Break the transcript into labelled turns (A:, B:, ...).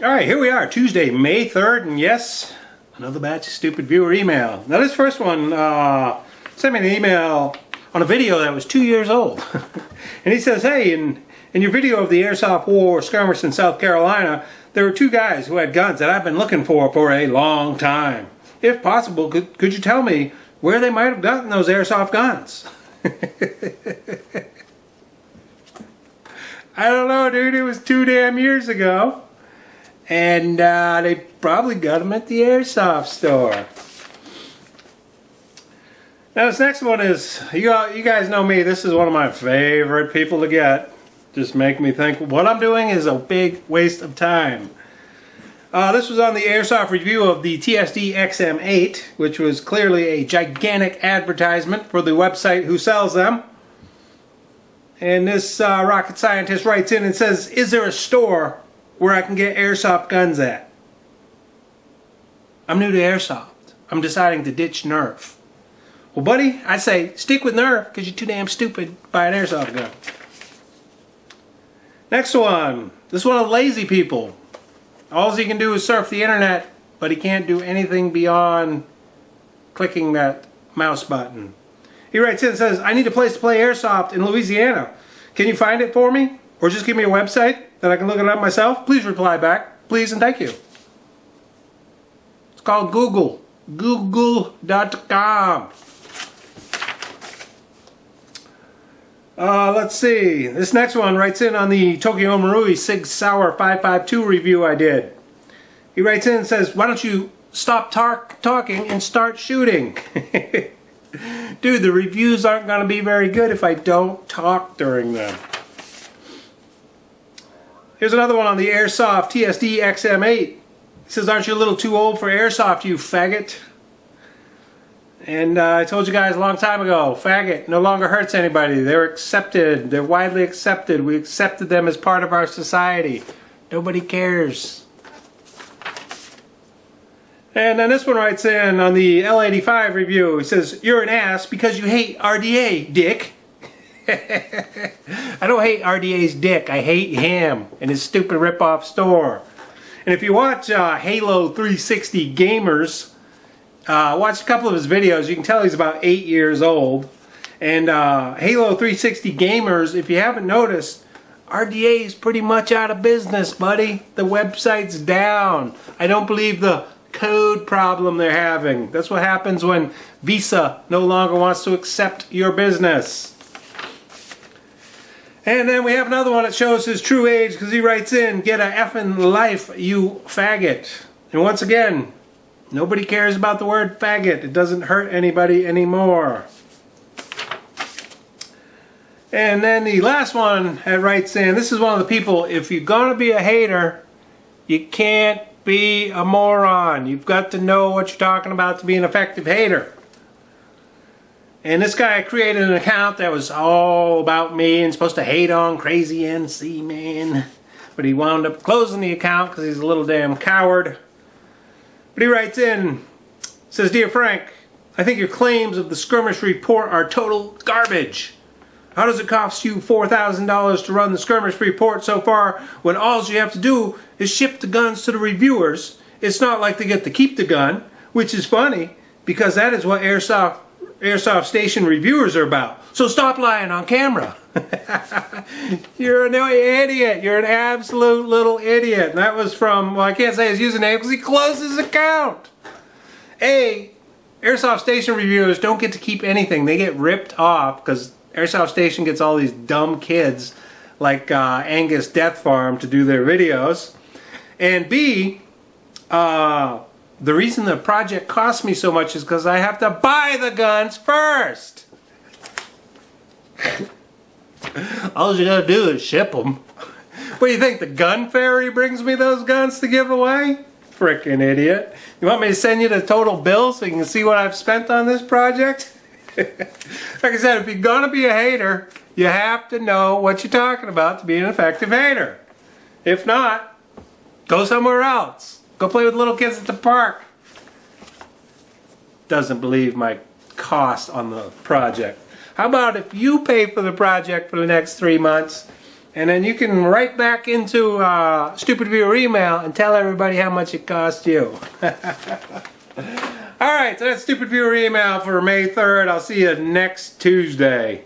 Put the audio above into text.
A: Alright, here we are, Tuesday, May 3rd, and yes, another batch of stupid viewer email. Now this first one sent me an email on a video that was 2 years old. And he says, hey, in your video of the Airsoft War skirmish in South Carolina, there were two guys who had guns that I've been looking for a long time. If possible, could you tell me where they might have gotten those airsoft guns? I don't know, dude, it was 2 damn years ago. And they probably got them at the airsoft store. Now this next one is, you guys know me, this is one of my favorite people to get. Just make me think what I'm doing is a big waste of time. This was on the Airsoft review of the TSD XM8, which was clearly a gigantic advertisement for the website who sells them. And this rocket scientist writes in and says, is there a store where I can get airsoft guns at? I'm new to airsoft. I'm deciding to ditch Nerf. Well, buddy, I say stick with Nerf because you're too damn stupid to buy an airsoft gun. Next one. This is one of the lazy people. All he can do is surf the internet, but he can't do anything beyond clicking that mouse button. He writes in and says, I need a place to play airsoft in Louisiana. Can you find it for me? Or just give me a website that I can look it up myself? Please reply back. Please and thank you. It's called Google. Google.com. Let's see. This next one writes in on the Tokyo Marui Sig Sauer 552 review I did. He writes in and says, why don't you stop talking and start shooting? Dude, the reviews aren't going to be very good if I don't talk during them. Here's another one on the Airsoft TSD XM8. He says, aren't you a little too old for Airsoft, you faggot? And I told you guys a long time ago, faggot no longer hurts anybody. They're accepted. They're widely accepted. We accepted them as part of our society. Nobody cares. And then this one writes in on the L85 review. He says, you're an ass because you hate RDA, dick. I don't hate RDA's dick. I hate him and his stupid rip-off store. And if you watch Halo 360 Gamers, watch a couple of his videos, you can tell he's about 8 years old. And Halo 360 Gamers, if you haven't noticed, RDA is pretty much out of business, buddy. The website's down. I don't believe the code problem they're having. That's what happens when Visa no longer wants to accept your business. And then we have another one that shows his true age because he writes in, get a effing life, you faggot. And once again, nobody cares about the word faggot. It doesn't hurt anybody anymore. And then the last one that writes in, this is one of the people, if you're going to be a hater, you can't be a moron. You've got to know what you're talking about to be an effective hater. And this guy created an account that was all about me and supposed to hate on Crazy NC Man. But he wound up closing the account because he's a little damn coward. But he writes in, says, Dear Frank, I think your claims of the skirmish report are total garbage. How does it cost you $4,000 to run the skirmish report so far when all you have to do is ship the guns to the reviewers? It's not like they get to keep the gun, which is funny because that is what Airsoft Station reviewers are about. So stop lying on camera. You're an idiot. You're an absolute little idiot. And that was from, well, I can't say his username because he closed his account. Airsoft Station reviewers don't get to keep anything. They get ripped off because Airsoft Station gets all these dumb kids like Angus Death Farm to do their videos. And B, the reason the project costs me so much is because I have to buy the guns first. All you gotta do is ship them. What do you think, the gun fairy brings me those guns to give away? Frickin' idiot. You want me to send you the total bill so you can see what I've spent on this project? Like I said, if you're gonna be a hater, you have to know what you're talking about to be an effective hater. If not, go somewhere else. Go play with little kids at the park. Doesn't believe my cost on the project. How about if you pay for the project for the next 3 months And then you can write back into Stupid Viewer email and tell everybody how much it cost you. Alright, so that's Stupid Viewer email for May 3rd. I'll see you next Tuesday.